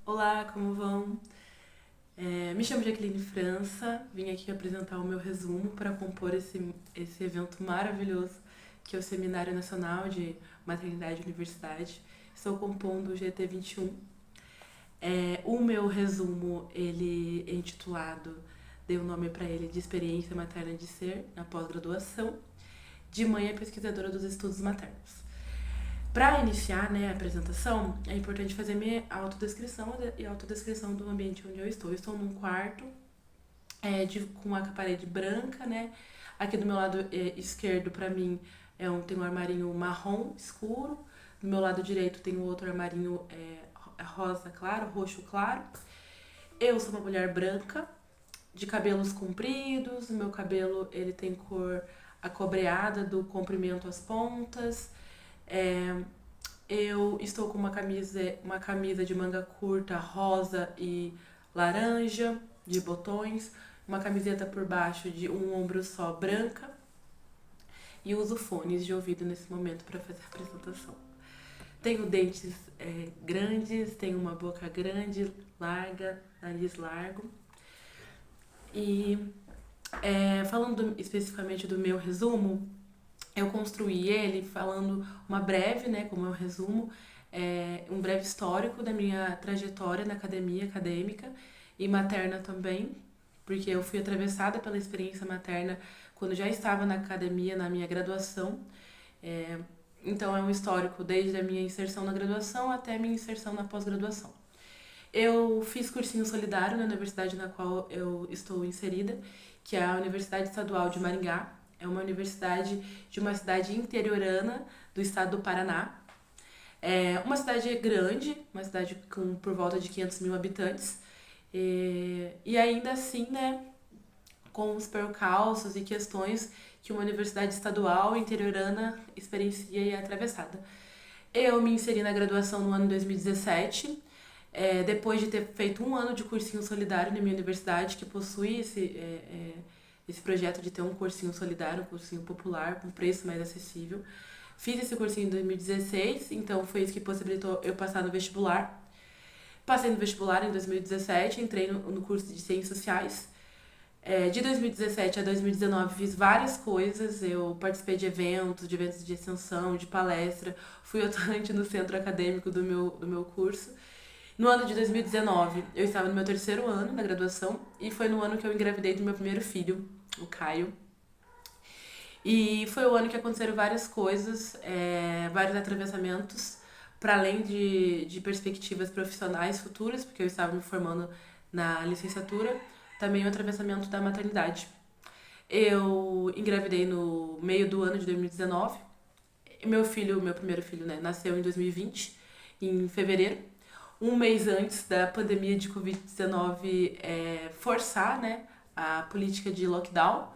Olá, como vão? Me chamo Jaqueline França, vim aqui apresentar o meu resumo para compor esse evento maravilhoso que é o Seminário Nacional de Maternidade e Universidade. Estou compondo o GT21. O meu resumo, ele é intitulado, dei o nome para ele de Experiência Materna de Ser, na pós-graduação, de mãe pesquisadora dos estudos maternos. Para iniciar, né, a apresentação, é importante fazer minha autodescrição e autodescrição do ambiente onde eu estou. Eu estou num quarto com a parede branca, né? Aqui do meu lado esquerdo, para mim, tem um armarinho marrom escuro. Do meu lado direito tem um outro armarinho rosa claro, roxo claro. Eu sou uma mulher branca, de cabelos compridos. O meu cabelo ele tem cor acobreada do comprimento às pontas. É, eu estou com uma camisa de manga curta rosa e laranja, de botões, uma camiseta por baixo de um ombro só branca e uso fones de ouvido nesse momento para fazer a apresentação. Tenho dentes grandes, tenho uma boca grande, larga, nariz largo. E falando especificamente do meu resumo, eu construí ele falando uma breve, né, como eu resumo, um breve histórico da minha trajetória na academia acadêmica e materna também, porque eu fui atravessada pela experiência materna quando já estava na academia, na minha graduação. É, então é um histórico desde a minha inserção na graduação até a minha inserção na pós-graduação. Eu fiz cursinho solidário na universidade na qual eu estou inserida, que é a Universidade Estadual de Maringá. É uma universidade de uma cidade interiorana do estado do Paraná. É uma cidade grande, uma cidade com por volta de 500 mil habitantes. E ainda assim, né, com os percalços e questões que uma universidade estadual interiorana experiencia e é atravessada. Eu me inseri na graduação no ano de 2017, depois de ter feito um ano de cursinho solidário na minha universidade, que possui esse projeto de ter um cursinho solidário, um cursinho popular, com preço mais acessível. Fiz esse cursinho em 2016, então foi isso que possibilitou eu passar no vestibular. Passei no vestibular em 2017, entrei no curso de Ciências Sociais. De 2017 a 2019 fiz várias coisas, eu participei de eventos de extensão, de palestra, fui atuante no centro acadêmico do meu curso. No ano de 2019, eu estava no meu terceiro ano da graduação e foi no ano que eu engravidei do meu primeiro filho, o Caio. E foi o ano que aconteceram várias coisas, vários atravessamentos, para além de perspectivas profissionais futuras, porque eu estava me formando na licenciatura, também o atravessamento da maternidade. Eu engravidei no meio do ano de 2019. Meu primeiro filho, né, nasceu em 2020, em fevereiro. Um mês antes da pandemia de Covid-19 forçar, né, a política de lockdown.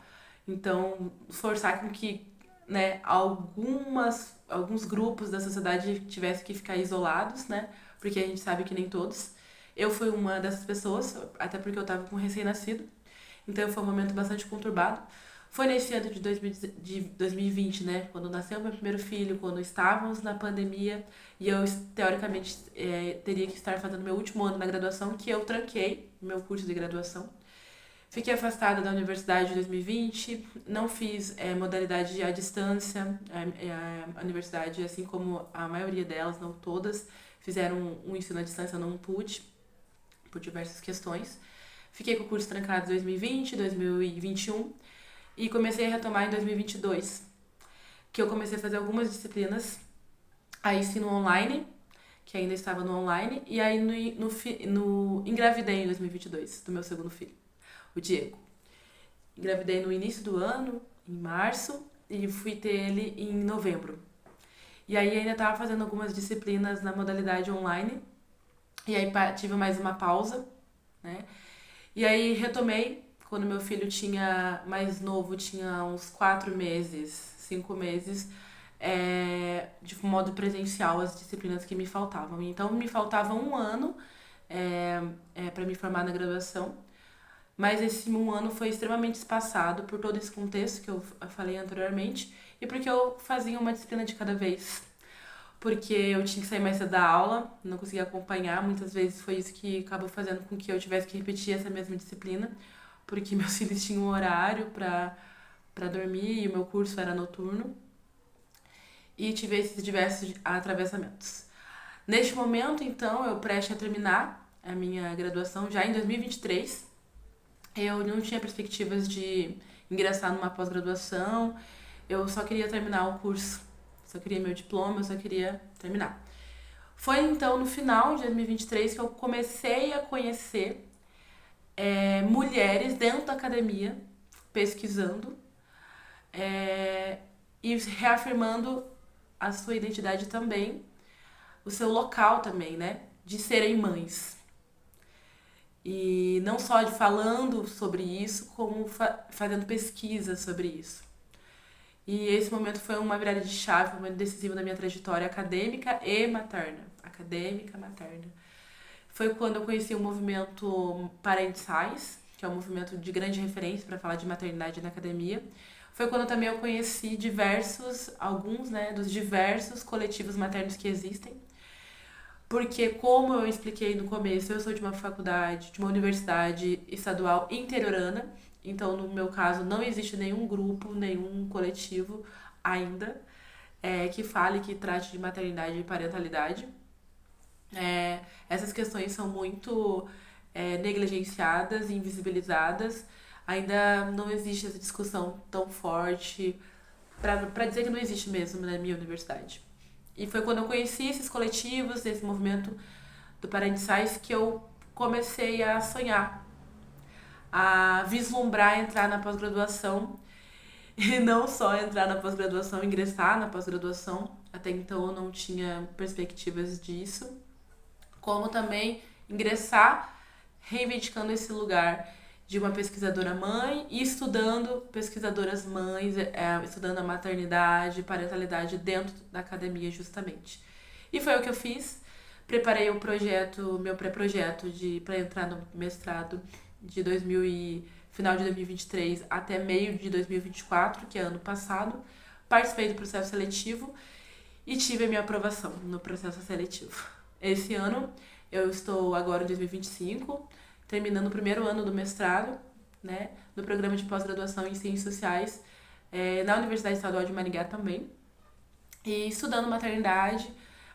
Então, forçar com que, né, alguns grupos da sociedade tivessem que ficar isolados, né, porque a gente sabe que nem todos. Eu fui uma dessas pessoas, até porque eu estava com um recém-nascido. Então foi um momento bastante conturbado. Foi nesse ano de 2020, né? Quando nasceu meu primeiro filho, quando estávamos na pandemia e eu, teoricamente, teria que estar fazendo meu último ano na graduação, que eu tranquei meu curso de graduação. Fiquei afastada da universidade em 2020, não fiz modalidade à distância. A universidade, assim como a maioria delas, não todas, fizeram um ensino à distância, eu não pude, por diversas questões. Fiquei com o curso trancado em 2020, 2021 e comecei a retomar em 2022, que eu comecei a fazer algumas disciplinas, aí ensino online, que ainda estava no online, e aí engravidei em 2022 do meu segundo filho, o Diego. Engravidei no início do ano, em março, e fui ter ele em novembro. E aí ainda estava fazendo algumas disciplinas na modalidade online, e aí tive mais uma pausa, né? E aí retomei quando meu filho tinha mais novo, tinha uns 4 meses, 5 meses, de modo presencial as disciplinas que me faltavam. Então me faltava um ano para me formar na graduação, mas esse um ano foi extremamente espaçado por todo esse contexto que eu falei anteriormente e porque eu fazia uma disciplina de cada vez. porque eu tinha que sair mais cedo da aula, não conseguia acompanhar. Muitas vezes foi isso que acabou fazendo com que eu tivesse que repetir essa mesma disciplina, porque meus filhos tinham um horário para dormir e o meu curso era noturno. E tive esses diversos atravessamentos. Neste momento, então, eu prestes a terminar a minha graduação já em 2023. Eu não tinha perspectivas de ingressar numa pós-graduação, eu só queria terminar o curso, só queria meu diploma, eu só queria terminar. Foi então no final de 2023 que eu comecei a conhecer mulheres dentro da academia, pesquisando e reafirmando a sua identidade também, o seu local também, né? De serem mães. E não só de falando sobre isso, como fazendo pesquisa sobre isso. E esse momento foi uma virada de chave, um momento decisivo da minha trajetória acadêmica e materna. Acadêmica, materna. Foi quando eu conheci o movimento Parentesize, que é um movimento de grande referência para falar de maternidade na academia. Foi quando também eu conheci alguns, né, dos diversos coletivos maternos que existem. Porque, como eu expliquei no começo, eu sou de uma faculdade, de uma universidade estadual interiorana. Então, no meu caso, não existe nenhum grupo, nenhum coletivo ainda que fale, que trate de maternidade e parentalidade. Essas questões são muito negligenciadas e invisibilizadas. Ainda não existe essa discussão tão forte para dizer que não existe mesmo na minha universidade. E foi quando eu conheci esses coletivos, esse movimento do Parentesize, que eu comecei a sonhar, a vislumbrar entrar na pós-graduação. E não só entrar na pós-graduação, ingressar na pós-graduação. Até então eu não tinha perspectivas disso. Como também ingressar reivindicando esse lugar de uma pesquisadora mãe e estudando pesquisadoras mães, estudando a maternidade, parentalidade dentro da academia justamente. E foi o que eu fiz. Preparei o projeto, meu pré-projeto para entrar no mestrado de final de 2023 até meio de 2024, que é ano passado. Participei do processo seletivo e tive a minha aprovação no processo seletivo. Esse ano, eu estou agora em 2025, terminando o primeiro ano do mestrado, né, no programa de pós-graduação em Ciências Sociais, na Universidade Estadual de Maringá também, e estudando maternidade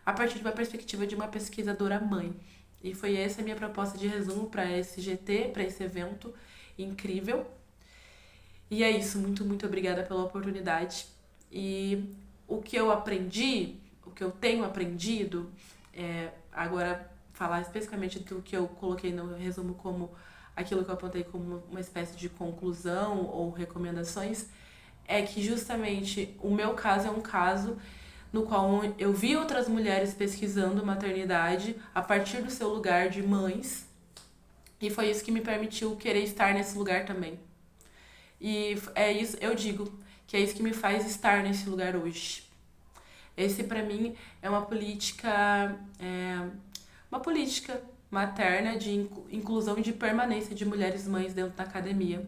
a partir de uma perspectiva de uma pesquisadora mãe. E foi essa a minha proposta de resumo para esse GT, para esse evento incrível. E é isso, muito, muito obrigada pela oportunidade. E o que eu aprendi, o que eu tenho aprendido, agora falar especificamente do que eu coloquei no resumo como aquilo que eu apontei como uma espécie de conclusão ou recomendações, é que justamente o meu caso é um caso no qual eu vi outras mulheres pesquisando maternidade a partir do seu lugar de mães, e foi isso que me permitiu querer estar nesse lugar também. E é isso, eu digo, que é isso que me faz estar nesse lugar hoje. Esse, para mim, é uma política materna de inclusão e de permanência de mulheres mães dentro da academia.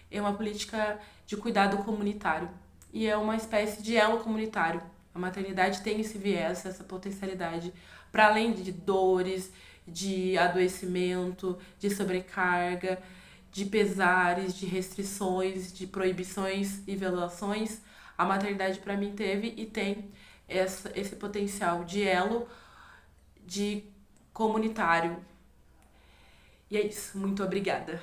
É uma política de cuidado comunitário. E é uma espécie de elo comunitário. A maternidade tem esse viés, essa potencialidade, para além de dores, de adoecimento, de sobrecarga, de pesares, de restrições, de proibições e violações. A maternidade, para mim, teve e tem esse potencial de elo, de comunitário. E é isso. Muito obrigada.